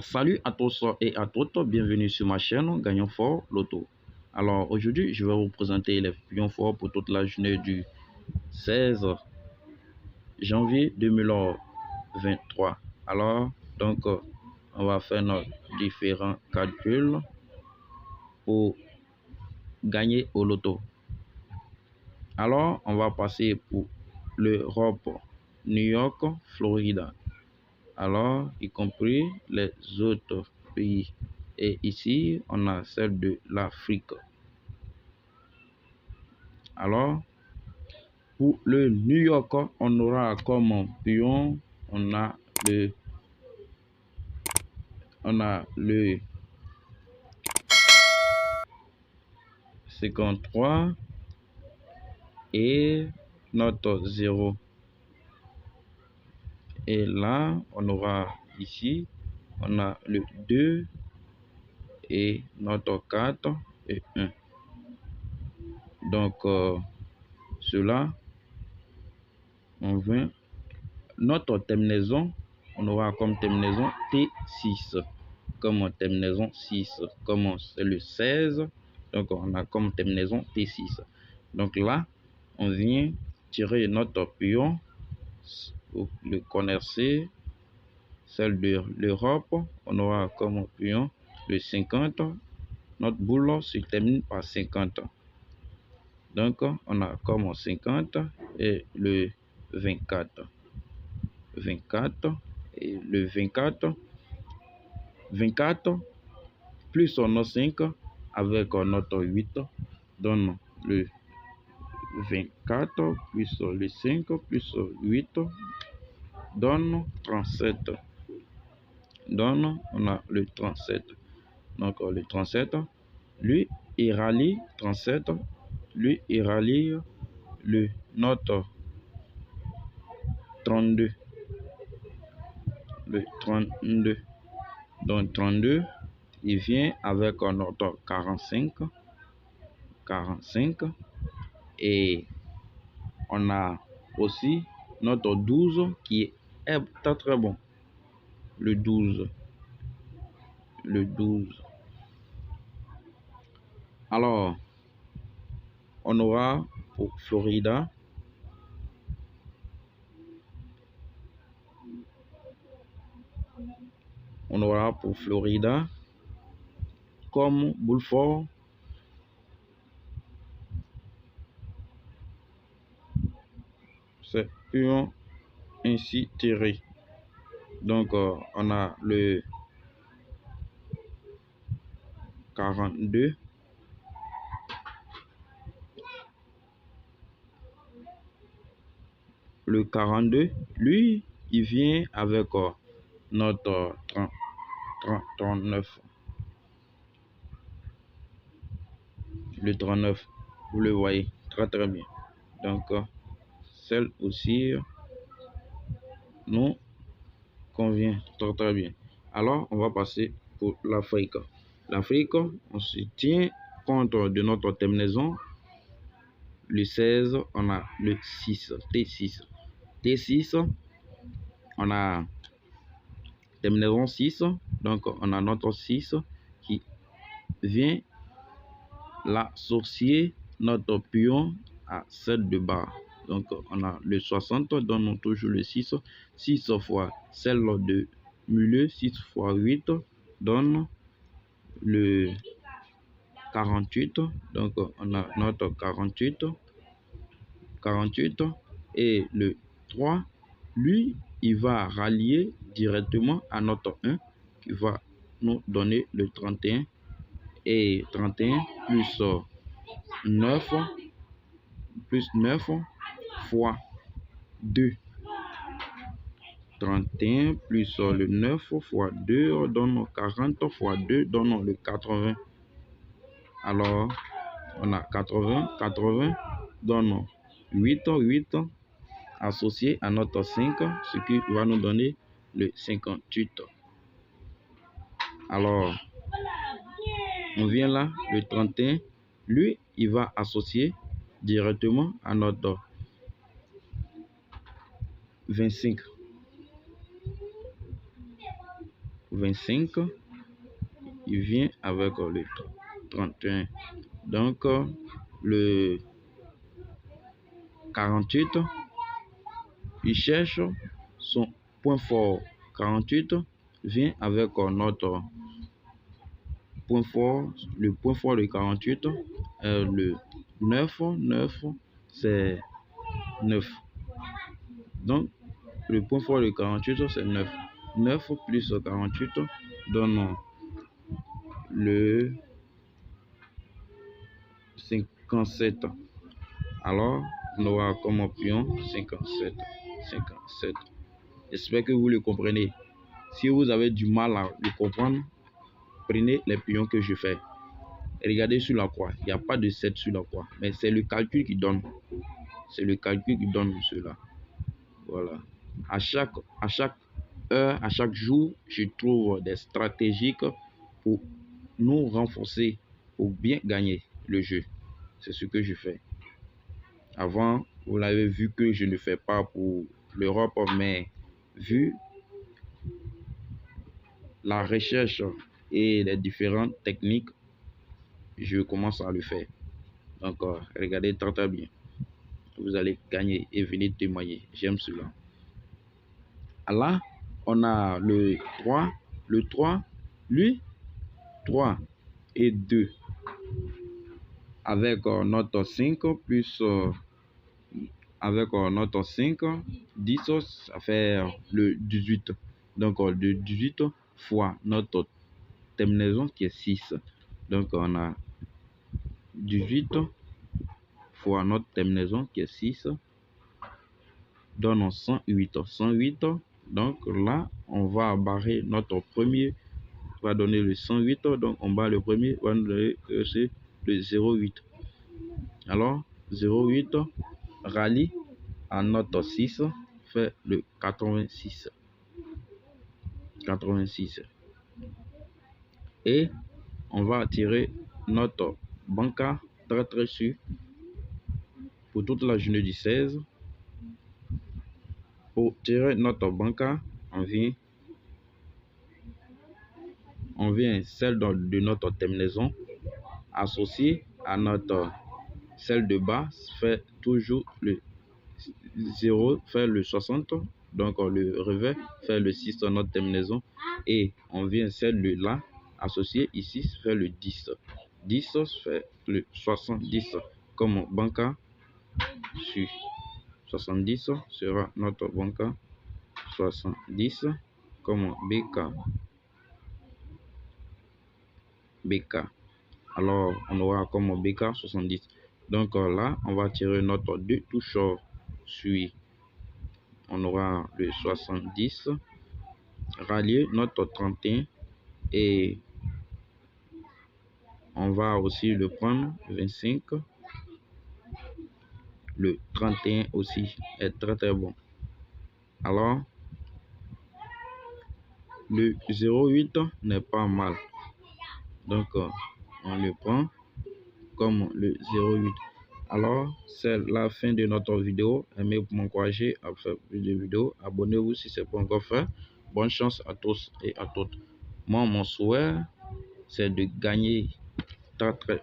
Salut à tous et à toutes, bienvenue sur ma chaîne Gagnons Fort Loto. Alors aujourd'hui, je vais vous présenter les pions forts pour toute la journée du 16 janvier 2023. Alors, on va faire nos différents calculs pour gagner au loto. Alors, on va passer pour l'Europe, New York, Florida. Alors, y compris les autres pays. Et ici, on a celle de l'Afrique. Alors, pour le New York, on aura comme pion, on a le 53 et notre 0. Et là, on aura ici, on a le 2 et notre 4 et 1. Donc, cela, on vient. Notre terminaison, on aura comme terminaison T6. Comme terminaison 6, comme c'est le 16, donc on a comme terminaison T6. Donc là, on vient tirer notre pion, le corner C, celle de l'Europe, on aura comme pion le 50. Notre boule se termine par 50. Donc on a comme 50 et le 24. 24 et le 24 plus notre 5 avec notre 8 donne le 24 plus le 5 plus 8 donne 37. Donne, on a le 37. Donc le 37, lui il rallie 37, lui il rallie le notre 32. Le 32. Donc 32, il vient avec notre 45 et on a aussi notre 12 qui est très bon. Le 12. Alors, on aura pour Florida comme boule fort. C'est pion ainsi tiré. Donc, on a le 42. Le 42, lui, il vient avec notre 39. Le 39, vous le voyez très bien. Donc, celle aussi nous convient très bien. Alors, on va passer pour l'Afrique. L'Afrique, on se tient compte de notre terminaison. Le 16, on a le 6, T6. T6, on a terminaison 6. Donc, on a notre 6 qui vient l'associer notre pion à celle de bas. Donc, on a le 60, donne toujours le 6. 6 fois celle de milieu, 6 fois 8, donne le 48. Donc, on a notre 48. Et le 3, lui, il va rallier directement à notre 1 qui va nous donner le 31. Et 31 plus 9 fois 2. 31 plus le 9 fois 2 donne 40 fois 2 donne le 80. Alors, on a 80 donne 8 associé à notre 5, ce qui va nous donner le 58. Alors, on vient là, le 31, lui, il va associer directement à notre 25. 25, il vient avec le 31. Donc, le 48, il cherche son point fort. 48 vient avec notre point fort. Le point fort de 48 est le 9. 9, c'est 9. Donc, le point fort de 48, c'est 9. 9 plus 48 donne le 57. Alors, on aura comme pion 57. 57. J'espère que vous le comprenez. Si vous avez du mal à le comprendre, prenez les pions que je fais. Regardez sur la croix. Il n'y a pas de 7 sur la croix. Mais c'est le calcul qui donne. C'est le calcul qui donne cela. Voilà. À chaque heure, à chaque jour, je trouve des stratégies pour nous renforcer, pour bien gagner le jeu. C'est ce que je fais. Avant, vous l'avez vu que je ne fais pas pour l'Europe, mais vu la recherche et les différentes techniques, je commence à le faire. Donc, regardez très bien. Vous allez gagner et venir témoigner. J'aime cela. Là, on a le 3. Le 3, lui, 3 et 2. Avec notre 5 plus avec notre 5, 10, ça fait le 18. Donc, le 18 fois notre terminaison qui est 6. Donc, on a 18 fois notre terminaison qui est 6. Donne 108. 108. Donc, là, on va barrer notre premier. On va donner le 108. Donc, on barre le premier. On va donner c'est le 0,8. Alors, 0,8 rallie à notre 6 fait le 86. 86. Et on va tirer notre banca très sûr pour toute la journée du 16. Pour tirer notre banca, on vient celle de notre terminaison associée à notre celle de bas, fait toujours le 0, fait le 60. Donc le revers fait le 6 dans notre terminaison. Et on vient celle de là associée ici, fait le 10. 10 fait le 70 comme banca sur 70 sera notre banca 70 comme BK. Alors on aura comme BK 70. Donc là on va tirer notre 2 touches sur, on aura le 70 rallier notre 31 et on va aussi le prendre 25. Le 31 aussi est très bon. Alors le 0,8 n'est pas mal. Donc on le prend comme le 0,8. Alors c'est la fin de notre vidéo. Aimez pour m'encourager à faire plus de vidéos. Abonnez-vous si ce n'est pas encore fait. Bonne chance à tous et à toutes. Moi, mon souhait, c'est de gagner très